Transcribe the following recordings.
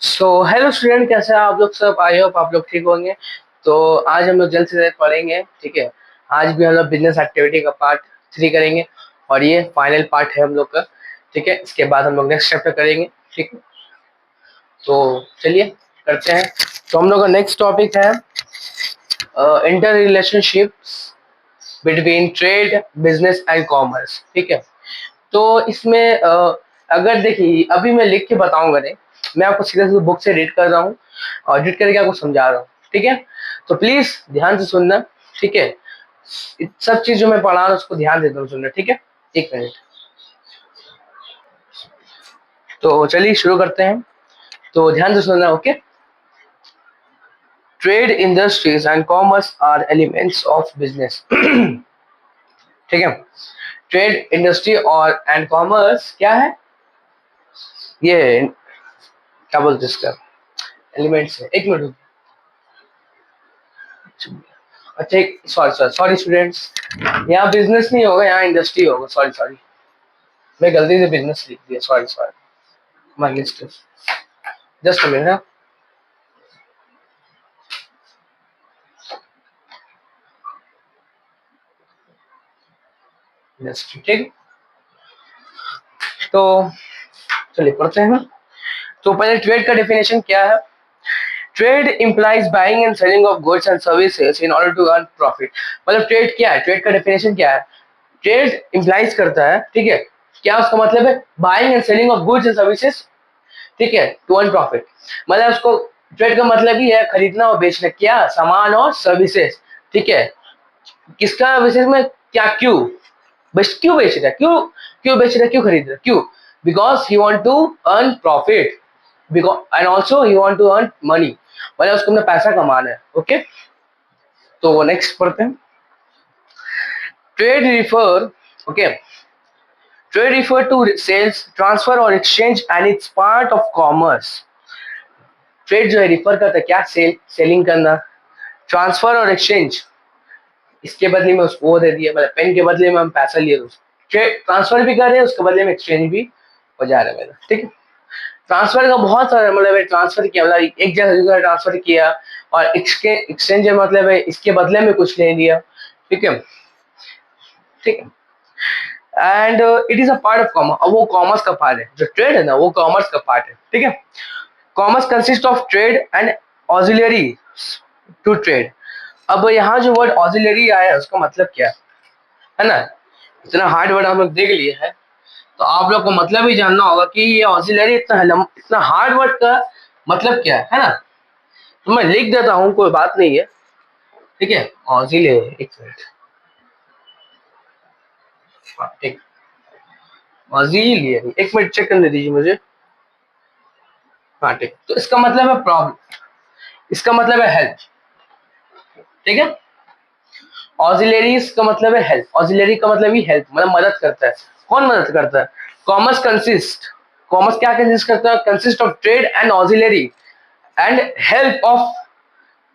So hello student, कैसे हैं आप लोग सब। आई होप आप लोग ठीक होंगे। तो आज हम लोग जल्द से जल्द पढ़ेंगे, ठीक है। आज भी हम लोग बिजनेस एक्टिविटी का पार्ट 3 करेंगे और ये फाइनल पार्ट है हम लोग का, ठीक है। इसके बाद हम लोग नेक्स्ट चैप्टर करेंगे, ठीक है। तो चलिए करते हैं। तो हम लोग का नेक्स्ट टॉपिक है inter relationships between trade, business and commerce, ठीक है। तो इसमें अगर देखिए अभी मैं लिख के बताऊंगा नहीं, मैं आपको सीधे सीधे बुक से रीड कर रहा हूँ और रीड करके आपको समझा रहा हूँ, ठीक है। तो प्लीज ध्यान से सुनना, ठीक है। सब चीज जो मैं पढ़ा रहा हूँ उसको ध्यान देता हूँ सुनना, ठीक है। एक मिनट। तो चलिए शुरू करते हैं। तो ध्यान से सुनना, okay. Trade, industries and commerce are elements of business, ठीक है। ट्रेड, इंडस्ट्री और एंड कॉमर्स क्या है, ये क्या बोलते हैं इसका, एलिमेंट्स है। एक मिनट। अच्छा, सॉरी सॉरी सॉरी स्टूडेंट्स, यहाँ बिजनेस नहीं होगा, यहाँ इंडस्ट्री होगा। सॉरी सॉरी, मैं गलती से बिजनेस लिख दिया। Sorry sorry, my mistake. Just a minute. Industry, ठीक। तो चलिए पढ़ते हैं। तो पहले ट्रेड का डेफिनेशन क्या है। Trade implies buying and selling of goods and services in order to earn profit. मतलब ट्रेड क्या है, ट्रेड का डेफिनेशन क्या है। ट्रेड इंप्लाइज करता है, ठीक है। क्या उसका मतलब है, buying and selling of goods and services, ठीक है, टू अर्न प्रॉफिट। मतलब उसको ट्रेड का मतलब ही है खरीदना और बेचना, क्या, सामान और सर्विसेज, ठीक है। किसका विशेष में, क्या, क्यों, बस क्यों बेच रहा है, क्यों क्यों बेच रहा है, क्यों खरीद रहा है, क्यों, because he want to earn profit, because and also he want to earn money, मतलब उसको अपना पैसा कमाना है, ओके। तो नेक्स्ट पढ़ते हैं। Trade refer, okay, trade refer to sales, transfer और exchange and its part of commerce. Trade जो है रिफर करता है क्या, सेलिंग करना, ट्रांसफर और एक्सचेंज, इसके बदले में उसको वो दे दिया, मतलब पेन के बदले में हम पैसा लिए, ट्रांसफर भी कर रहे हैं, उसके बदले में एक्सचेंज भी हो जा रहा है मेरा, ठीक है। ट्रांसफर का बहुत सारा मतलब है, ट्रांसफर किया मतलब एक जगह ट्रांसफर किया, और एक्सचेंज मतलब है इसके बदले में कुछ ले लिया, ठीक है, ठीक है। And it is a part of commerce, अब वो कॉमर्स का पार्ट है, जो ट्रेड है ना वो कॉमर्स का पार्ट है, ठीक है। Commerce consist of trade and auxiliary to trade. अब यहाँ जो वर्ड ऑक्सिलरी आया है उसका मतलब क्या है ना, इतना हार्ड वर्ड हम लोग देख लिए हैं, तो आप लोग को मतलब ही जानना होगा कि ये ऑक्सिलरी इतना हार्ड वर्ड का मतलब क्या है ना। तो मैं लिख देता हूँ, कोई बात नहीं है, ठीक है। ऑक्सिलरी, एक मिनट, हाँ, ठीक, ऑक्सिलरी, एक मिनट चेक करने दीजिए मुझे। हाँ ठीक, तो इसका मतलब है प्रॉब्लम, इसका मतलब है हेल्प, ठीक है। ऑक्सिलरीज का मतलब है हेल्प, ऑक्सिलरी का मतलब ही हेल्प, मतलब मदद करता है। कौन मदद करता है, कॉमर्स कंसिस्ट, कॉमर्स क्या कंसिस्ट करता है, consist of trade and auxiliary and help of,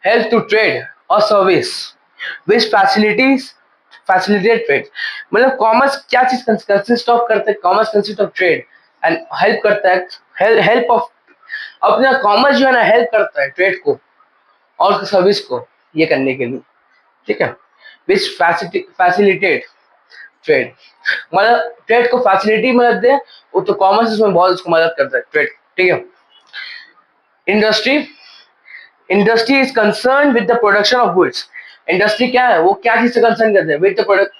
help to trade और service which facilities facilitate trade. मतलब कॉमर्स क्या चीज कंसिस्ट ऑफ करता है, commerce consist of trade and help करता है, हेल्प ऑफ, अपना कॉमर्स जो है ना हेल्प करता है ट्रेड को और सर्विस को ये करने के लिए, ठीक है। विच फैसिलिटेट ट्रेड, मतलब ट्रेड को फैसिलिटी मदद दे, वो तो कॉमर्स इसमें बहुत उसको मदद करता है ट्रेड, ठीक है। Industry, industry is concern with the production of goods. Industry क्या है, वो क्या चीज से कंसर्न करते हैं, विद द प्रोडक्ट,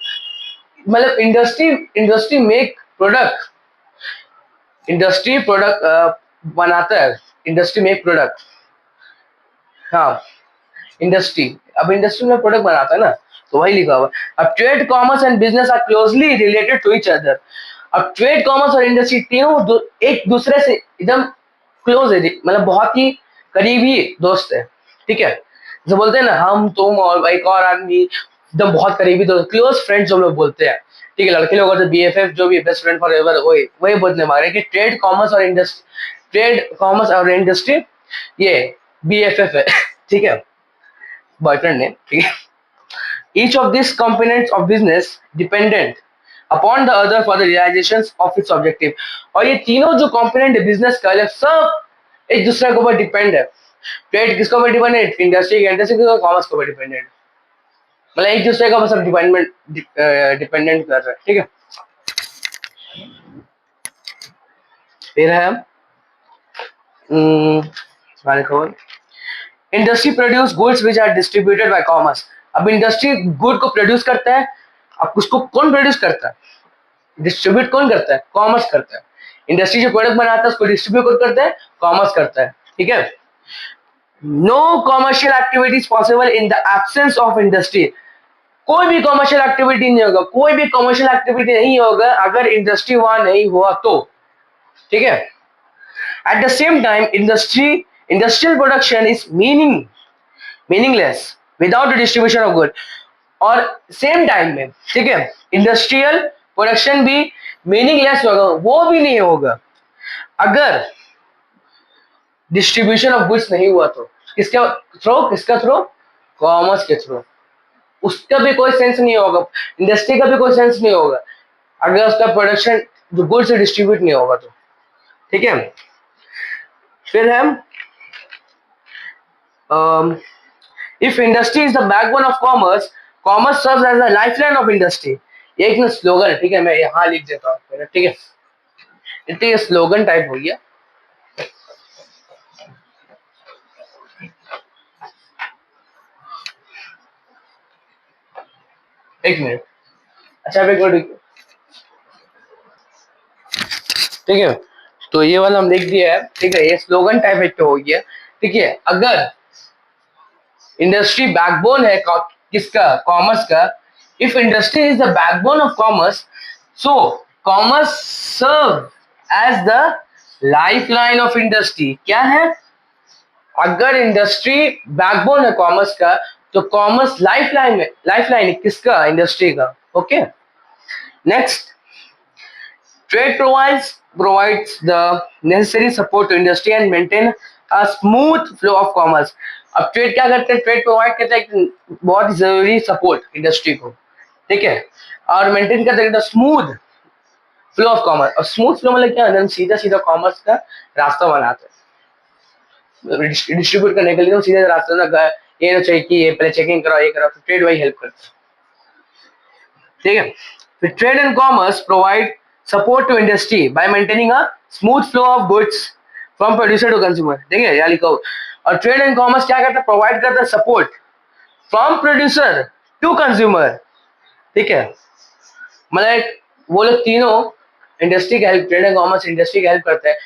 मतलब industry, industry make product, industry product बनाता है, इंडस्ट्री मेक प्रोडक्ट, हाँ, इंडस्ट्री, अब इंडस्ट्री में प्रोडक्ट बनाता है ना, तो वही लिखा हुआ। अब trade, commerce and business are closely related to each other. अब ट्रेड, कॉमर्स और इंडस्ट्री तीनों एक दूसरे से एकदम क्लोज है, मतलब बहुत ही करीबी दोस्त है, ठीक है। जो बोलते हैं ना हम तुम और एक और आदमी एकदम बहुत करीबी दोस्त, क्लोज फ्रेंड्स हम लोग बोलते हैं, ठीक है। लड़के लोग और BFF जो भी बेस्ट फ्रेंड फॉर एवर, वही वही बोलने मांग रहे हैं कि ट्रेड, कॉमर्स और इंडस्ट्री, ट्रेड, कॉमर्स और इंडस्ट्री ये BFF है, ठीक है, बॉयफ्रेंड है, ठीक है। Each of these components of business dependent upon the other for the realizations of its objective। और ये तीनों जो component है बिजनेस का, सब एक दूसरे के ऊपर डिपेंड है। ट्रेड किसके ऊपर डिपेंड है? इंडस्ट्री के कॉमर्स के ऊपर डिपेंडेंट है, मतलब एक दूसरे का बस डिपेंडेंट कर रहा है, ठीक है। फिर है industry produce goods which are distributed by commerce. अब इंडस्ट्री गुड को प्रोड्यूस करता है, अब उसको कौन प्रोड्यूस करता है? डिस्ट्रीब्यूट कौन करता है? कॉमर्स करता है। इंडस्ट्री जो प्रोडक्ट बनाता है उसको डिस्ट्रीब्यूट कौन करता है? कॉमर्स करता है, ठीक है। No commercial activities possible in the absence of industry. कोई भी कॉमर्शियल एक्टिविटी नहीं होगा, कोई भी कॉमर्शियल एक्टिविटी नहीं होगा अगर इंडस्ट्री वहां नहीं हुआ तो, ठीक है। Eight the same time industrial production is meaningless without the distribution of good. और सेम टाइम में, ठीक है, इंडस्ट्रियल प्रोडक्शन भी मीनिंगलेस होगा, वो भी नहीं होगा अगर डिस्ट्रीब्यूशन ऑफ गुड्स नहीं हुआ तो। किसका थ्रू? कॉमर्स के थ्रू। उसका भी कोई सेंस नहीं होगा, इंडस्ट्री का भी कोई सेंस नहीं होगा अगर उसका प्रोडक्शन जो गुड्स डिस्ट्रीब्यूट नहीं होगा तो, ठीक है। फिर है if industry is the backbone of commerce, commerce serves as the lifeline of industry. ये एक स्लोगन है, ठीक है, मैं यहाँ लिख देता हूँ, ठीक है। इतनी स्लोगन टाइप हो गया। एक मिनट, अच्छा एक मिनट, ठीक है। तो ये वाला हम लिख दिया है, ठीक है, ये स्लोगन टाइप एक हो गया, ठीक है। अगर इंडस्ट्री बैकबोन है किसका? कॉमर्स का। If industry is the backbone of commerce, so commerce serve as the lifeline of industry. क्या है? अगर इंडस्ट्री बैकबोन है कॉमर्स का तो कॉमर्स लाइफलाइन है किसका? इंडस्ट्री का, okay. Next, trade provides the necessary support to industry and maintain a smooth flow of commerce। अब ट्रेड क्या करते हैं? ट्रेड प्रोवाइड करता है एक बहुत जरूरी सपोर्ट इंडस्ट्री को, ठीक है, और मेंटेन करता है स्मूथ फ्लो ऑफ कॉमर्स। और स्मूथ फ्लो मतलब क्या? हम सीधा सीधा कॉमर्स का रास्ता बनाते हैं डिस्ट्रीब्यूट करने के लिए, तो सीधा रास्ता ना, ये ना चाहिए कि ये पहले चेकिंग कराओ, ये कराओ, तो ट्रेड वही हेल्प करता है, ठीक है। फिर trade and commerce provide support to industry by maintaining a smooth flow of goods from producer to consumer, ठीक है, या लिखो। और ट्रेड एंड कॉमर्स क्या करता है? प्रोवाइड करता है support from producer to consumer, ठीक है। मतलब वो लोग तीनों इंडस्ट्री की help, trade and commerce industry की हेल्प करते हैं,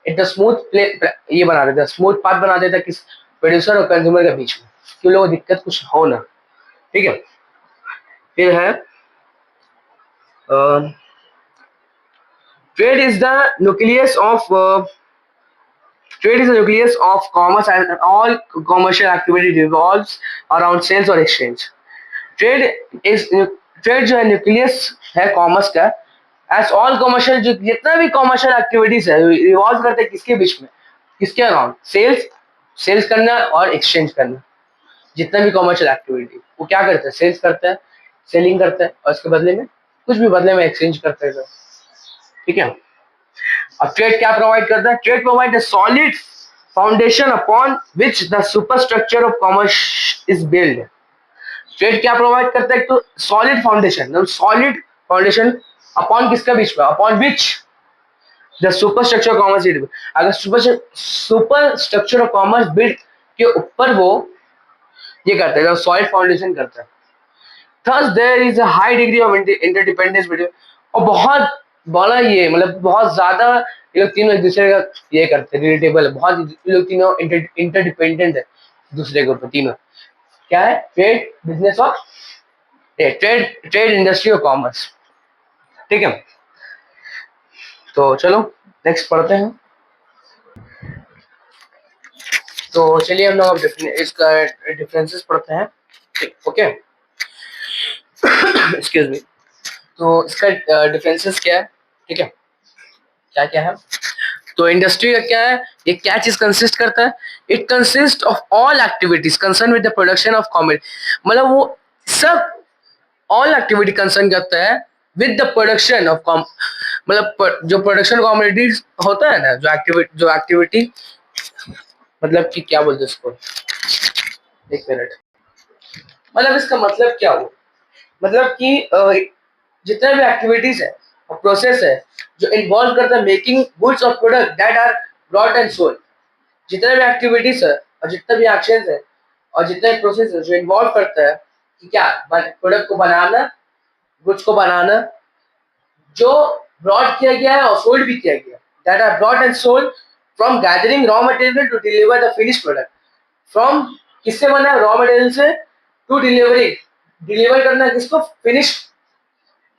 इतना स्मूथ ये बना देता है, स्मूथ पाथ बना देता है किस? प्रोड्यूसर और कंज्यूमर के बीच में, कि लोगों को दिक्कत कुछ हो ना, ठीक है। फिर है trade is the nucleus of commerce, and all commercial activity revolves around sales और exchange। ट्रेड जो है न्यूक्लियस है कॉमर्स का, एज ऑल कमर्शियल, जो जितना भी कमर्शियल एक्टिविटीज है रिवॉल्व करते हैं किसके बीच में? किसके अराउंड? सेल्स करना और एक्सचेंज करना। जितना भी कमर्शियल एक्टिविटी वो क्या करता है? सेल्स करता है, सेलिंग करता है, और इसके बदले में कुछ भी बदले में एक्सचेंज करता है, ठीक है। अब ट्रेड क्या प्रोवाइड करता है? Trade provide a solid foundation upon which the superstructure of commerce is build. Trade क्या प्रोवाइड करता है? तो सॉलिड फाउंडेशन अपॉन किसका बीच में? Upon which the superstructure of commerce is. अगर सुपरस्ट्रक्चर ऑफ कॉमर्स बिल्ड के ऊपर वो ये करता है, सॉलिड फाउंडेशन करता है। Thus there is a high degree of interdependence between. और बहुत बड़ा ये मतलब बहुत ज्यादा ये लोग तीनों एक दूसरे का ये करते हैं, रिलेटेबल है बहुत, ये लोग तीनों इंटरडिपेंडेंट है दूसरे के ऊपर तीनों। क्या है? ट्रेड, बिजनेस और ट्रेड इंडस्ट्री और कॉमर्स, ठीक है। तो चलो नेक्स्ट पढ़ते हैं। तो चलिए हम लोग इसका डिफरेंसेस पढ़ते हैं, ओके। Excuse me. तो इसका डिफरेंसेस क्या है, ठीक है, क्या क्या है? तो इंडस्ट्री का क्या है? ये क्या चीज कंसिस्ट करता है? It consist of all activities concern with the production of commodity. मतलब वो सब ऑल एक्टिविटी कंसर्न करता है विद द प्रोडक्शन ऑफ मतलब जो प्रोडक्शन कॉमोडिटीज होता है ना, जो एक्टिविटी मतलब कि क्या बोलते हैं इसको, एक मिनट, मतलब इसका मतलब क्या हुआ, मतलब कि जितने भी एक्टिविटीज है और प्रोसेस है जो इन्वॉल्व करता है मेकिंग गुड्स और product that are brought and sold, जितने भी एक्टिविटीज है और जितने भी एक्शंस है और जितने भी प्रोसेस है जो इन्वॉल्व करता है कि क्या प्रोडक्ट को बनाना, गुड्स को बनाना, जो ब्रॉड किया गया है और सोल्ड भी किया गया, that are brought and sold from gathering raw material to deliver the finish product, from किससे बना है, रॉ मटेरियल से, टू डिलीवरी, डिलीवर करना है किसको, फिनिश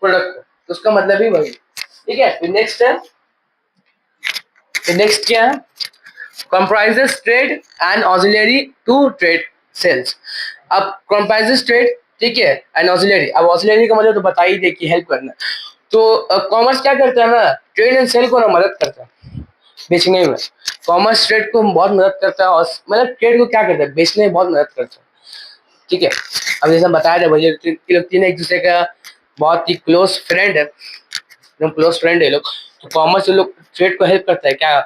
प्रोडक्ट को, तो उसका मतलब ही वही। ठीक है, फिर नेक्स्ट है, फिर नेक्स्ट क्या है, comprises trade and auxiliary to trade sales। अब comprises trade, ठीक है, एंड ऑक्सिलरी, अब ऑक्सिलरी का मतलब तो बता ही दे कि हेल्प करना, तो कॉमर्स क्या करता है ना, ट्रेड एंड सेल को ना मदद करता है बेचने में, कॉमर्स ट्रेड को बहुत मदद करता है, और मतलब ट्रेड को क्या करता है, बेचने में बहुत मदद करता है। ठीक है, अब जैसे बताया था भैया, ये लोग तीन एक दूसरे का बहुत ही क्लोज फ्रेंड है, एकदम क्लोज फ्रेंड है लोग, तो कॉमर्स लोग ट्रेड को हेल्प करता है, क्या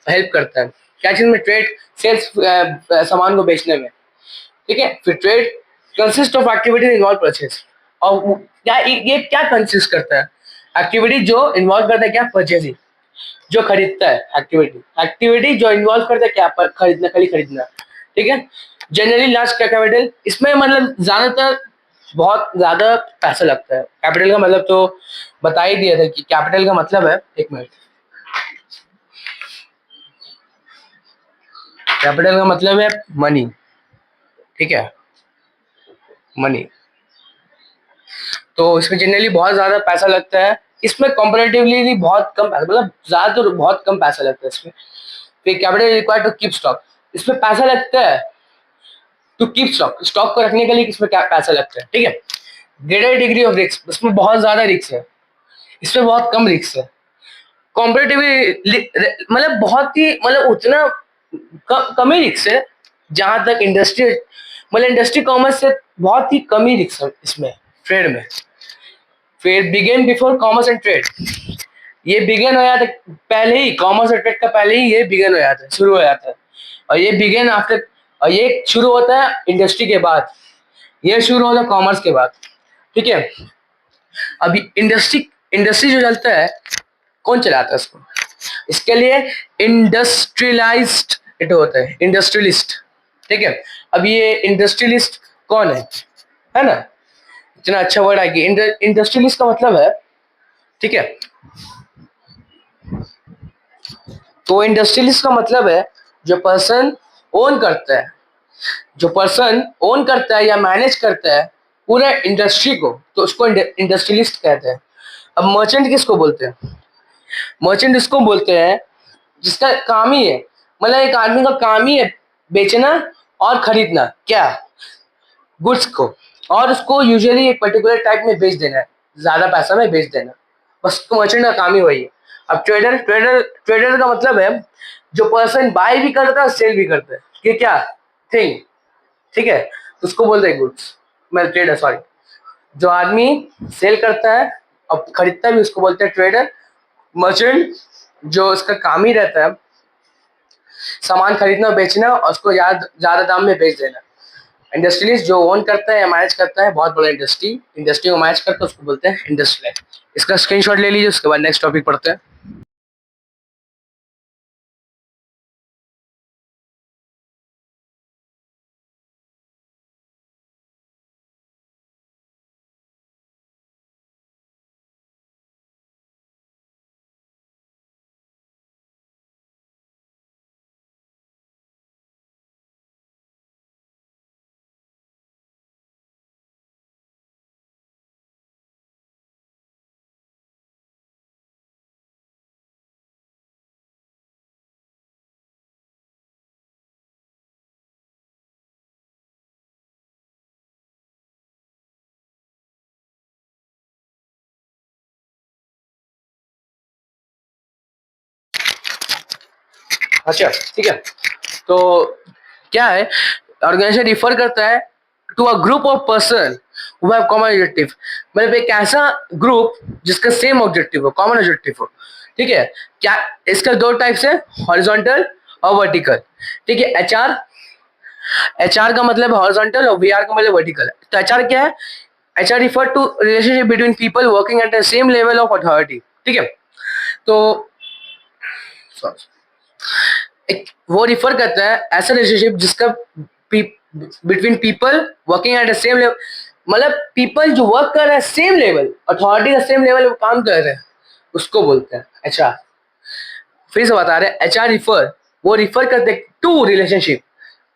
हेल्प करता है, क्या चीज में, ट्रेड सेल्स, सामान को बेचने में। ठीक है, फिर trade consist of activity involve purchase, और क्या ये क्या कंसिस्ट करता है, एक्टिविटी जो इन्वॉल्व करता है क्या, परचेजिंग, जो खरीदता है, एक्टिविटी एक्टिविटी जो इन्वॉल्व करता है क्या, पर खरीदना, खाली खरीदना। ठीक है, जनरली लार्ज कैपिटल, इसमें मतलब ज्यादातर बहुत ज्यादा पैसा लगता है, कैपिटल का मतलब तो बता ही दिया था कि कैपिटल का मतलब है, एक मिनट, कैपिटल का मतलब है मनी। ठीक है, मनी, तो इसमें जनरली बहुत ज्यादा पैसा लगता है, इसमें कंपैरेटिवली बहुत कम पैसा, मतलब ज्यादा तो बहुत कम पैसा लगता है इसमें। फिर capital required to keep stock, इसमें पैसा लगता है टू कीप स्टॉक, स्टॉक को रखने के लिए इसमें क्या पैसा लगता है। ठीक है, ग्रेटर डिग्री ऑफ रिस्क, इसमें बहुत ज्यादा रिस्क है, इसमें बहुत कम रिस्क है, कॉम्परेटिवली मतलब बहुत ही मतलब उतना कम ही रिस्क है, जहां तक इंडस्ट्री, मतलब इंडस्ट्री कॉमर्स से बहुत ही कम ही रिस्क है इसमें, ट्रेड में। फिर begin before commerce and trade, ये बिगेन हो जाता है पहले ही, कॉमर्स और ट्रेड का पहले ही ये बिगेन हो जाता है, शुरू हो जाता है, और ये बिगेन आफ्टर, और ये शुरू होता है इंडस्ट्री के बाद, ये शुरू होता है कॉमर्स के बाद। ठीक है, अभी इंडस्ट्री, इंडस्ट्री जो चलता है कौन चलाता है इसको, इसके लिए इंडस्ट्रियलाइज्ड इट होता है, इंडस्ट्रियलिस्ट। ठीक है, अब ये इंडस्ट्रियलिस्ट कौन है ना, इतना अच्छा वर्ड है कि इंडस्ट्रियलिस्ट का मतलब है, ठीक है, तो इंडस्ट्रियलिस्ट का मतलब है जो पर्सन ओन करता है, जो पर्सन ओन करता है या मैनेज करता है पूरा इंडस्ट्री को, तो उसको इंडस्ट्रियलिस्ट कहते हैं। अब मर्चेंट किसको बोलते हैं, मर्चेंट इसको बोलते हैं जिसका काम ही है, मतलब एक आदमी का काम ही है बेचना और खरीदना, क्या, गुड्स को, और उसको यूजुअली एक पर्टिकुलर टाइप में बेच देना है, ज्यादा पैसा में बेच देना, बस मर्चेंट का काम ही वही है। अब ट्रेडर, ट्रेडर का मतलब है जो पर्सन बाय भी करता है सेल भी करता है, ये क्या, थिंग। ठीक है, तो उसको बोलते हैं गुड्स, मैं ट्रेडर सॉरी, जो आदमी सेल करता है और खरीदता भी उसको बोलते हैं ट्रेडर। मर्चेंट जो उसका काम ही रहता है सामान खरीदना बेचना और उसको ज्यादा दाम में बेच देना। इंडस्ट्रियलिस्ट जो ओन करता है या मैनेज करता है बहुत बड़ा इंडस्ट्री, इंडस्ट्री को मैनेज करता है उसको बोलते हैं इंडस्ट्रियल। इसका स्क्रीनशॉट ले लीजिए, उसके बाद नेक्स्ट टॉपिक पढ़ते हैं। अच्छा, ठीक है, तो क्या है, ऑर्गेनाइजेशन रिफर करता है to a group of person who have common objective, मतलब एक ऐसा ग्रुप जिसका सेम ऑब्जेक्टिव हो, कॉमन ऑब्जेक्टिव हो। ठीक है, क्या इसका दो टाइप्स है, हॉरिजॉन्टल और वर्टिकल। ठीक है, एचआर का मतलब हॉरिजॉन्टल और वीआर का मतलब वर्टिकल। तो एचआर क्या है? HR refer to relationship between people working at the same level of authority. ठीक है, तो वो रिफर करता है ऐसा रिलेशनशिप जिसका between people working at the same level, मतलब पीपल जो वर्क कर रहे हैं सेम लेवल, अथॉरिटी का सेम लेवल काम कर रहे हैं, उसको बोलते हैं एचआर। फिर से बता रहे हैं, एचआर रिफर, वो रिफर करते हैं टू रिलेशनशिप,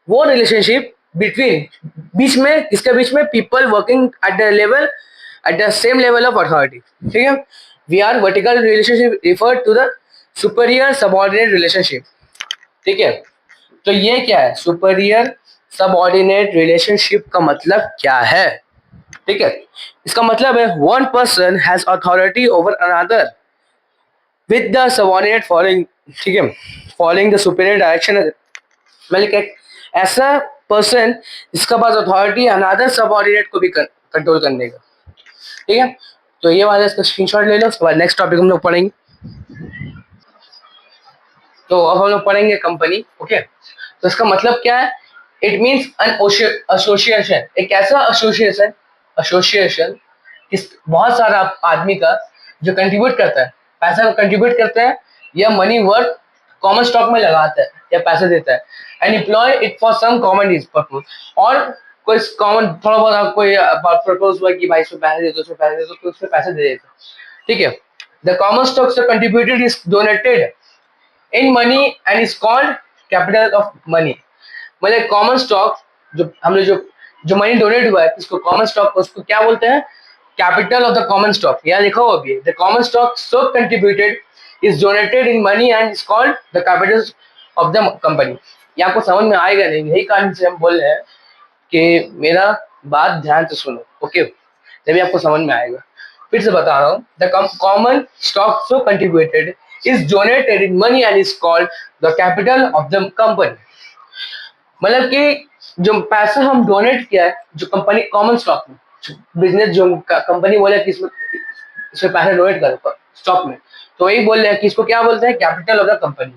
वो रिलेशनशिप बिटवीन, बीच में, किसके बीच में? People working at the level, at the same level of authority. ठीक है, we are vertical relationship refer to the superior subordinate relationship. ठीक है, तो ये क्या है? सुपीरियर सबऑर्डिनेट रिलेशनशिप का मतलब क्या है? ठीक है, इसका मतलब है one person has authority over another with the subordinate following. ठीक है, फॉलोइंग द सुपीरियर डायरेक्शन, मतलब एक ऐसा पर्सन जिसका पास अथॉरिटी अनदर सबऑर्डिनेट को भी कंट्रोल करने का। ठीक है, तो ये वाला इसका स्क्रीनशॉट ले लो, उसके बाद नेक्स्ट टॉपिक हम लोग पढ़ेंगे। तो अब हम लोग पढ़ेंगे कंपनी। ओके, तो इसका मतलब क्या है? इट मीन्स एन एसोसिएशन, एक ऐसा एसोसिएशन, एसोसिएशन किस बहुत सारा आदमी का जो कंट्रीब्यूट करता है, पैसा कंट्रीब्यूट करता है या मनी वर्थ कॉमन स्टॉक में लगाता है या पैसे देता है, and employ it for some common purpose, और कोई कॉमन थोड़ा बहुत कोई पर्पज हुआ कि भाई इसमें पैसे दे दो, उसमें पैसे दे दो, तो उसमें पैसे दे देते। ठीक है, the common stocks contributed is donated in money and is called capital of money. मतलब कॉमन स्टॉक जो हमने जो मनी डोनेट हुआ है इसको कॉमन स्टॉक, उसको क्या बोलते हैं? Capital of the common stock. यहाँ लिखा हुआ भी है, the common stock so contributed is donated in money and is called the capital of the company. ये आपको समझ में आएगा नहीं, यही कारण से हम बोल रहे हैं कि मेरा बात ध्यान से सुनो। ओके, तभी आपको समझ में आएगा। फिर से बता रहा हूँ, the common stock so contributed is donated in money and is called the capital of the company. मतलब कि जो पैसा हम डोनेट किया है, जो कंपनी कॉमन स्टॉक में, बिजनेस जो कंपनी बोले कि इसमें पैसा डोनेट करो स्टॉक में, तो वही बोल रहे हैं कि इसको क्या बोलते हैं? Capital of the company.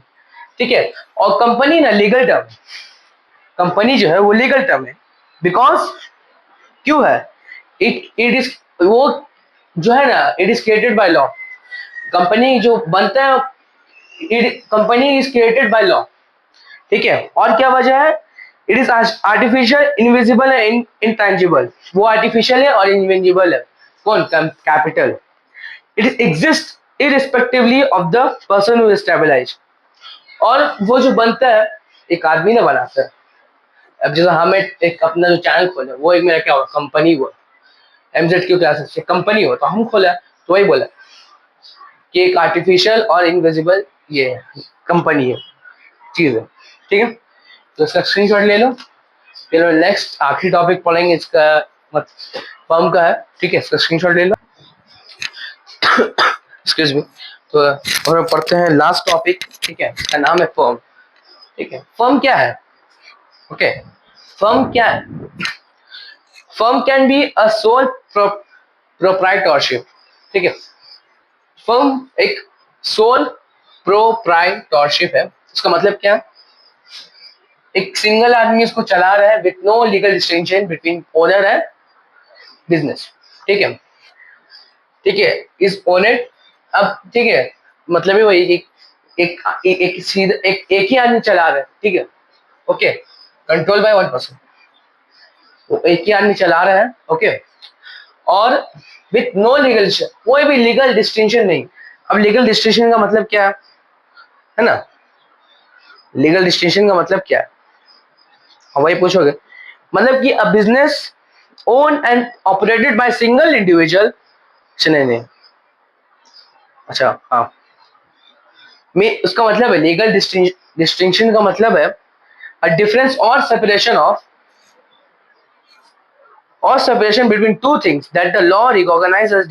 ठीक है, और कंपनी ना लीगल टर्म, कंपनी जो है वो लीगल टर्म है, बिकॉज क्यों है? इट इज वो जो है ना, it is created by law. Company जो बनता है, company is created by law. ठीक है, और क्या वजह है? It is artificial, invisible and intangible. वो आर्टिफिशियल है और इनविजिबल है। कौन? Capital. It is exist irrespectively of the person who stabilize. और वो जो बनता है एक आदमी ने बनाता है। अब जैसे हमें एक अपना जो चैनल खोले, वो एक मेरा क्या हुआ? कंपनी हुआ, एमजेड क्यू क्लासेस से कंपनी हो, तो हम खोला, तो वही बोला कि एक आर्टिफिशियल और इनविजिबल ये कंपनी है, चीज है। ठीक है, तो इसका स्क्रीनशॉट ले लो। फिर नेक्स्ट आखिरी टॉपिक पढ़ेंगे इसका, फर्म का है। ठीक है, इसका स्क्रीनशॉट ले लो। Excuse me. तो और पढ़ते हैं लास्ट टॉपिक। ठीक है, इसका नाम है फर्म। ठीक है, फर्म क्या है? ओके, फर्म क्या है? Firm can be a sole proprietorship. ठीक है, फर्म एक सोल प्रोप्राइटरशिप है। इसका मतलब क्या? एक सिंगल आदमी इसको चला रहा है with no legal distinction between owner and business. ठीक है, ठीक है, इज ओनर। अब ठीक है, मतलब है वही एक एक एक सीधा एक ही आदमी चला रहा है। ठीक है, okay, control by one person, वो एक ही आदमी चला रहा है। ओके, और विथ नो लीगल, कोई भी लीगल डिस्टिंक्शन नहीं। अब लीगल डिस्टिंक्शन का मतलब क्या है ना? लीगल डिस्टिंक्शन का मतलब क्या है? हाँ, वही पूछोगे। मतलब कि a business own and operated by single individual. नहीं नहीं, अच्छा हाँ, में उसका मतलब है लीगल डिस्टिंक्शन का मतलब है अ डिफरेंस और separation between two things that the law recognises.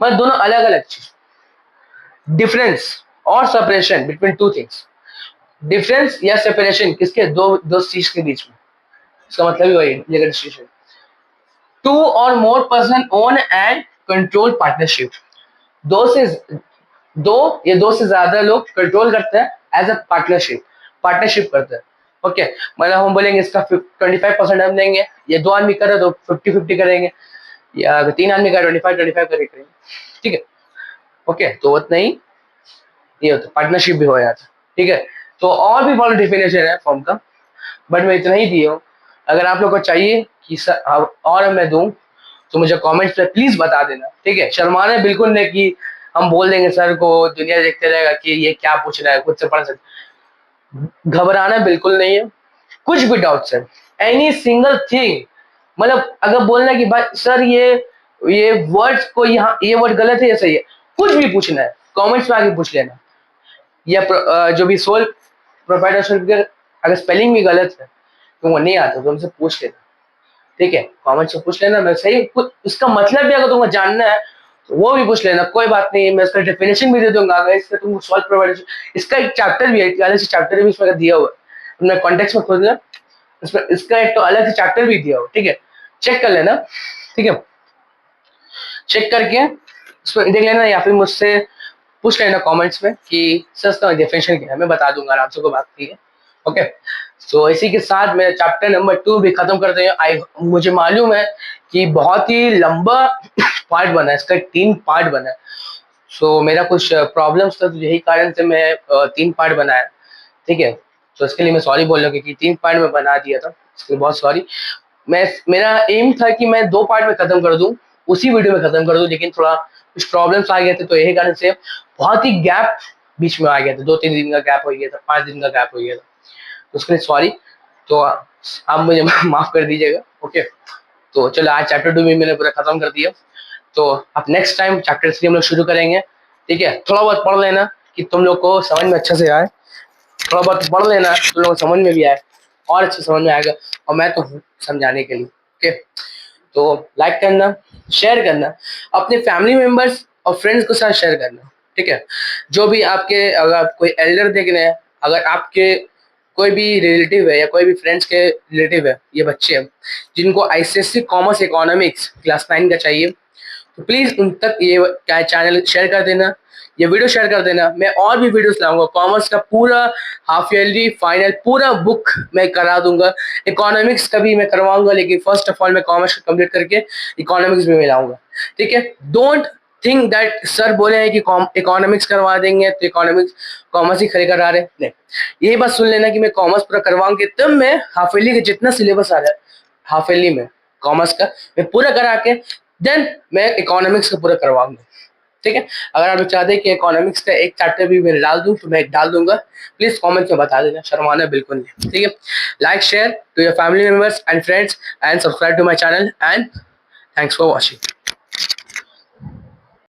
मतलब दोनों अलग अलग चीज, डिफरेंस और separation between two things. Difference या सेपरेशन किसके? दो दो चीज के बीच में, इसका मतलब ही वही लीगल डिस्टिंक्शन। टू और more person own and control partnership, दो से दो या दो से ज्यादा लोग कंट्रोल करते हैं एज अ पार्टनरशिप। पार्टनरशिप करते हैं। ओके, मतलब हम बोलेंगे इसका 25% हम देंगे, ये 2 आदमी कर रहे तो 50-50 करेंगे, या अगर 3 आदमी का 25-25 करके करेंगे, ठीक है। ओके, तो उतना ही ये होता है, पार्टनरशिप भी हो जाता है, ठीक है। तो और भी बहुत डिफिनेशन है फॉर्म का, बट मैं इतना ही दिया हूँ। अगर आप लोग को चाहिए कि सर और मैं दूं तो मुझे कमेंट्स पे प्लीज बता देना, ठीक है। शर्माना बिल्कुल नहीं कि हम बोल देंगे सर को, दुनिया देखते रहेगा कि ये क्या पूछ रहा है, खुद से पढ़ सकते। घबराना बिल्कुल नहीं है, कुछ भी डाउट्स है, एनी सिंगल थिंग, मतलब अगर बोलना कि भाई सर ये वर्ड्स को यहाँ ये वर्ड गलत है या सही है, कुछ भी पूछना है कमेंट्स में आके पूछ लेना। या जो भी सोल प्रोप्राइटरशिप अगर स्पेलिंग भी गलत है तो वो नहीं आता तो उनसे पूछ लेना, ठीक है। कमेंट से पूछ लेना, मैं सही कुछ उसका मतलब भी अगर तुमको जानना है तो वो भी पूछ लेना, कोई बात नहीं, मैं इसका डेफिनेशन भी दे दूंगा। अगर इसका तुमको सॉल्व प्रोवाइड, इसका एक चैप्टर भी है, एक अलग से चैप्टर भी इसमें दिया हुआ है, तुमने कॉन्टेक्स्ट में खोजना, इसमें इसका एक तो अलग से चैप्टर भी दिया हुआ, ठीक है, चेक कर लेना, ठीक है। चेक करके इसमें देख लेना, या फिर मुझसे पूछ लेना कमेंट्स में कि सर इसका डेफिनेशन क्या है, मैं बता दूंगा आराम से, कोई बात नहीं है। ओके, तो इसी के साथ मेरा चैप्टर नंबर 2 भी खत्म करते हैं। आई मुझे मालूम है कि बहुत ही लंबा पार्ट बना है, इसका 3 पार्ट बना है। सो मेरा कुछ प्रॉब्लम्स था तो यही कारण से मैं 3 पार्ट बनाया, ठीक है। तो इसके लिए मैं सॉरी बोल रहा हूँ क्योंकि 3 पार्ट में बना दिया था, इसके लिए बहुत सॉरी। मेरा एम था कि मैं 2 पार्ट में खत्म कर दूं, उसी वीडियो में खत्म कर दूं, लेकिन थोड़ा कुछ प्रॉब्लम्स आ गए थे तो यही कारण से बहुत ही गैप बीच में आ गया था, 2-3 दिन का गैप हो गया था, 5 दिन का गैप हो गया था, तो उसके लिए सॉरी। तो आप मुझे माफ कर दीजिएगा। ओके, तो चलो आज चैप्टर 2 भी मैंने पूरा खत्म कर दिया, तो अब नेक्स्ट टाइम चैप्टर 3 हम लोग शुरू करेंगे, ठीक है। थोड़ा बहुत पढ़ लेना कि तुम लोग को समझ में अच्छे से आए, थोड़ा बहुत पढ़ लेना तुम लोग को समझ में भी आए, और अच्छे समझ में आएगा, और मैं तो हूँ समझाने के लिए। ओके, तो लाइक करना, शेयर करना, अपने फैमिली मेंबर्स और फ्रेंड्स के साथ शेयर करना, ठीक है। जो भी आपके, अगर आप कोई एल्डर देख रहे हैं, अगर आपके कोई भी रिलेटिव है या कोई भी फ्रेंड्स के रिलेटिव है, ये बच्चे हैं जिनको आईसीएससी कॉमर्स इकोनॉमिक्स क्लास 9 का चाहिए, तो प्लीज उन तक ये क्या चैनल शेयर कर देना, ये वीडियो शेयर कर देना। मैं और भी वीडियोस लाऊंगा, कॉमर्स का पूरा हाफ ईयरली फाइनल पूरा बुक मैं करा दूंगा, इकोनॉमिक्स का भी मैं करवाऊंगा, लेकिन फर्स्ट ऑफ ऑल मैं कॉमर्स कंप्लीट करके इकोनॉमिक्स भी मैं लाऊंगा, ठीक है। डोंट थिंक दैट सर बोले हैं कि इकोनॉमिक्स करवा देंगे तो इकोनॉमिक्स कॉमर्स ही खड़े करा रहे, नहीं। ये बात सुन लेना कि मैं कॉमर्स पूरा करवाऊंगे, तब मैं हाफ ईयरली का जितना सिलेबस आ रहा है हाफ ईयरली में कॉमर्स का मैं पूरा करा के देन मैं इकोनॉमिक्स का पूरा करवाऊंगा, ठीक है। अगर आप चाहते हैं कि इकोनॉमिक्स का एक चैप्टर भी मैं डाल दूं तो मैं डाल दूंगा, प्लीज कमेंट में बता देना, शर्माना बिल्कुल नहीं, ठीक है। Like share to your family members and friends and subscribe to my channel and thanks for watching.